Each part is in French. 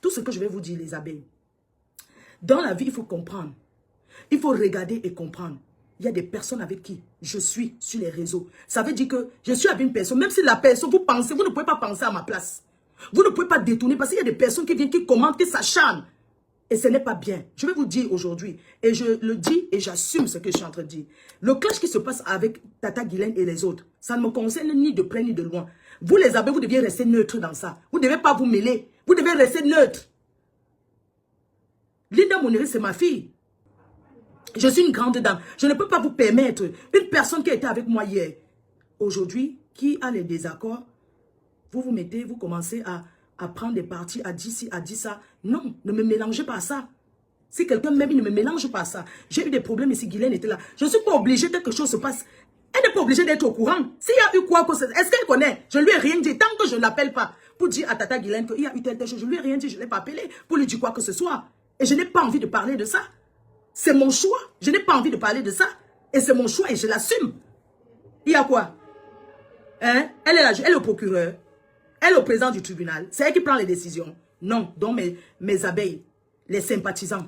Tout ce que je vais vous dire, les abeilles. Dans la vie, il faut comprendre. Il faut regarder et comprendre. Il y a des personnes avec qui je suis sur les réseaux. Ça veut dire que je suis avec une personne. Même si la personne, vous pensez, vous ne pouvez pas penser à ma place. Vous ne pouvez pas détourner parce qu'il y a des personnes qui viennent, qui commentent, qui s'acharnent. Et ce n'est pas bien. Je vais vous dire aujourd'hui, et je le dis et j'assume ce que je suis en train de dire. Le clash qui se passe avec Tata Guylaine et les autres, ça ne me concerne ni de près ni de loin. Vous les abeilles, vous deviez rester neutre dans ça. Vous ne devez pas vous mêler. Vous devez rester neutre. Linda Moneri, c'est ma fille. Je suis une grande dame. Je ne peux pas vous permettre. Une personne qui était avec moi hier, aujourd'hui, qui a les désaccords, vous vous mettez, vous commencez à prendre des parties, à dire ci, à dire ça. Non, ne me mélangez pas à ça. Si quelqu'un m'aime, il ne me mélange pas à ça. J'ai eu des problèmes ici, Guylaine était là. Je ne suis pas obligée que quelque chose se passe. Elle n'est pas obligée d'être au courant. S'il y a eu quoi, est-ce qu'elle connaît? Je ne lui ai rien dit. Tant que je ne l'appelle pas pour dire à Tata Guylaine qu'il y a eu telle chose, je ne lui ai rien dit. Je ne l'ai pas appelé pour lui dire quoi que ce soit. Et je n'ai pas envie de parler de ça. C'est mon choix. Je n'ai pas envie de parler de ça. Et c'est mon choix et je l'assume. Il y a quoi? Hein? Elle est le procureur. Elle est le président du tribunal. C'est elle qui prend les décisions. Non. Donc mes abeilles, les sympathisants,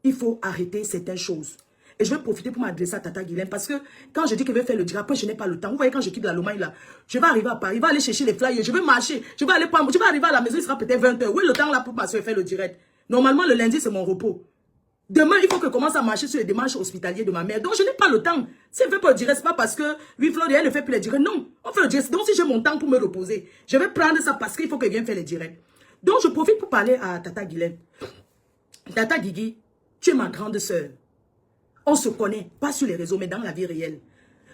il faut arrêter certaines choses. Et je vais profiter pour m'adresser à Tata Guylaine parce que quand je dis que je vais faire le direct, après je n'ai pas le temps. Vous voyez, quand je quitte la Lomagne là, je vais arriver à Paris, je vais aller chercher les flyers, je vais marcher, je vais arriver à la maison, il sera peut-être 20 h. Où est le temps là pour ma soeur faire le direct? Normalement, le lundi, c'est mon repos. Demain, il faut que je commence à marcher sur les démarches hospitalières de ma mère. Donc, je n'ai pas le temps. Si elle ne fait pas le direct, ce n'est pas parce que, oui, Florian, elle ne fait plus les directs. Non, on fait le direct. Donc, si j'ai mon temps pour me reposer, je vais prendre ça parce qu'il faut qu'elle vienne faire les directs. Donc, je profite pour parler à Tata Guylaine. Tata Guigui, tu es ma grande sœur. On se connaît, pas sur les réseaux, mais dans la vie réelle.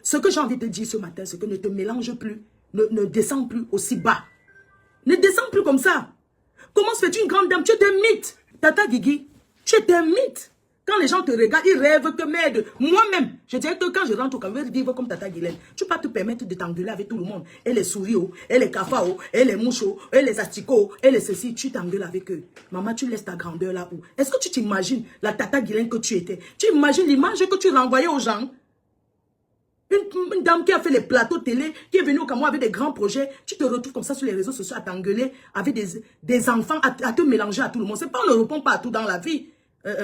Ce que j'ai envie de te dire ce matin, c'est que ne te mélange plus, ne descends plus aussi bas. Ne descends plus comme ça. Comment se fais-tu une grande dame? Tu es un mythe, Tata Guigui. Tu es un mythe. Quand les gens te regardent, ils rêvent que merde. Moi-même, je dirais que quand je rentre au Cameroun, je vais vivre comme Tata Guylaine. Tu ne peux pas te permettre de t'engueuler avec tout le monde. Et les souris, et les cafards, et les mouches, et les asticots, et les ceci. Tu t'engueules avec eux. Maman, tu laisses ta grandeur là où? Est-ce que tu t'imagines la Tata Guylaine que tu étais? Tu imagines l'image que tu renvoyais aux gens? Une dame qui a fait les plateaux télé, qui est venue au Cameroun avec des grands projets, tu te retrouves comme ça sur les réseaux sociaux à t'engueuler avec des enfants, à te mélanger à tout le monde. C'est pas, on ne répond pas à tout dans la vie,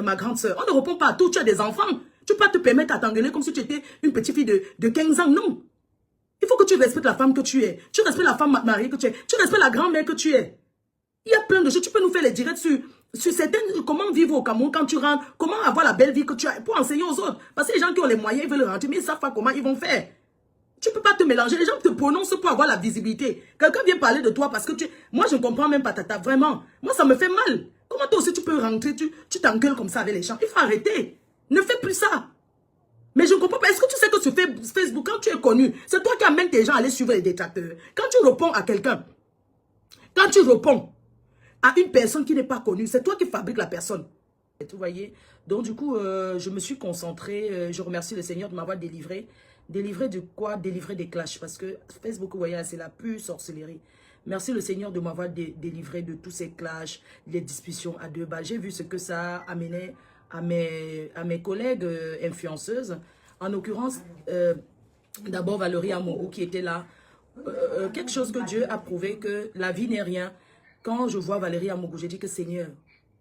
ma grande soeur. On ne répond pas à tout, tu as des enfants. Tu peux pas te permettre à t'engueuler comme si tu étais une petite fille de 15 ans, non. Il faut que tu respectes la femme que tu es. Tu respectes la femme mariée que tu es. Tu respectes la grand-mère que tu es. Il y a plein de choses. Tu peux nous faire les directs sur certaines, comment vivre au Cameroun quand tu rentres, comment avoir la belle vie que tu as pour enseigner aux autres. Parce que les gens qui ont les moyens, ils veulent rentrer, mais ils ne savent pas comment ils vont faire. Tu ne peux pas te mélanger. Les gens te prononcent pour avoir la visibilité. Quelqu'un vient parler de toi parce que tu... Moi, je ne comprends même pas, Tata, vraiment. Moi, ça me fait mal. Comment toi aussi tu peux rentrer, tu t'engueules comme ça avec les gens? Il faut arrêter. Ne fais plus ça. Mais je ne comprends pas. Est-ce que tu sais que sur Facebook, quand tu es connu, c'est toi qui amènes tes gens à aller suivre les détracteurs. Quand tu réponds à quelqu'un, quand tu réponds à une personne qui n'est pas connue, c'est toi qui fabriques la personne. Vous voyez? Donc du coup, je me suis concentrée. Je remercie le Seigneur de m'avoir délivré. Délivré de quoi? Délivré des clashs. Parce que Facebook, vous voyez, c'est la pure sorcellerie. Merci le Seigneur de m'avoir délivré de tous ces clashs, les discussions à deux balles. J'ai vu ce que ça amenait à mes collègues influenceuses. En l'occurrence, d'abord Valérie Amorou qui était là. Quelque chose que Dieu a prouvé, que la vie n'est rien. Quand je vois Valérie Amorou, j'ai dit que Seigneur,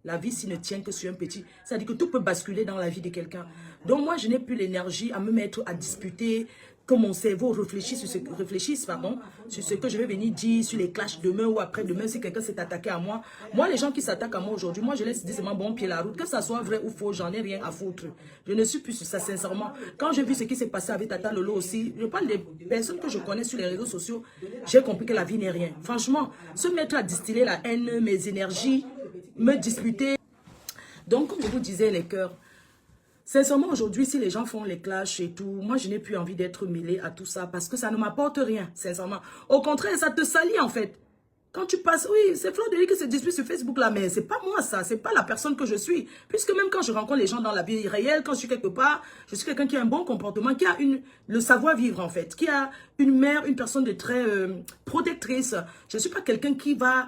la vie s'il ne tient que sur un petit. C'est-à-dire que tout peut basculer dans la vie de quelqu'un. Donc moi, je n'ai plus l'énergie à me mettre à disputer, que mon cerveau réfléchisse sur ce que je vais venir dire sur les clashs demain ou après-demain si quelqu'un s'est attaqué à moi. Moi, les gens qui s'attaquent à moi aujourd'hui, moi, je laisse directement bon pied la route. Que ça soit vrai ou faux, j'en ai rien à foutre. Je ne suis plus sur ça, sincèrement. Quand j'ai vu ce qui s'est passé avec Tata Lolo aussi, je parle des personnes que je connais sur les réseaux sociaux, j'ai compris que la vie n'est rien. Franchement, se mettre à distiller la haine, mes énergies, me disputer. Donc, comme je vous disais, les cœurs, sincèrement, aujourd'hui, si les gens font les clashs et tout, moi, je n'ai plus envie d'être mêlée à tout ça parce que ça ne m'apporte rien, sincèrement. Au contraire, ça te salit, en fait. Quand tu passes, oui, c'est Fleur-de-Lis qui se dispute sur Facebook, là, mais c'est pas moi, ça. C'est pas la personne que je suis. Puisque même quand je rencontre les gens dans la vie réelle, quand je suis quelque part, je suis quelqu'un qui a un bon comportement, qui a le savoir-vivre, en fait, qui a une mère, une personne de très protectrice. Je ne suis pas quelqu'un qui va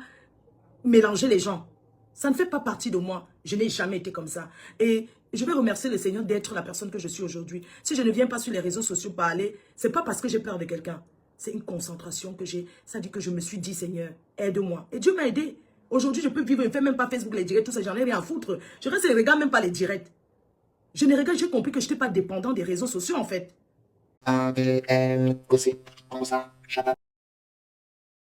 mélanger les gens. Ça ne fait pas partie de moi. Je n'ai jamais été comme ça. Et je vais remercier le Seigneur d'être la personne que je suis aujourd'hui. Si je ne viens pas sur les réseaux sociaux parler, ce n'est pas parce que j'ai peur de quelqu'un. C'est une concentration que j'ai. Ça dit que je me suis dit, Seigneur, aide-moi. Et Dieu m'a aidé. Aujourd'hui, je peux vivre, je ne fais même pas Facebook, les directs, tout ça, j'en ai rien à foutre. Je reste et regarde même pas les directs. Je ne regarde, j'ai compris que je n'étais pas dépendant des réseaux sociaux, en fait. ADN, gossip, comme ça,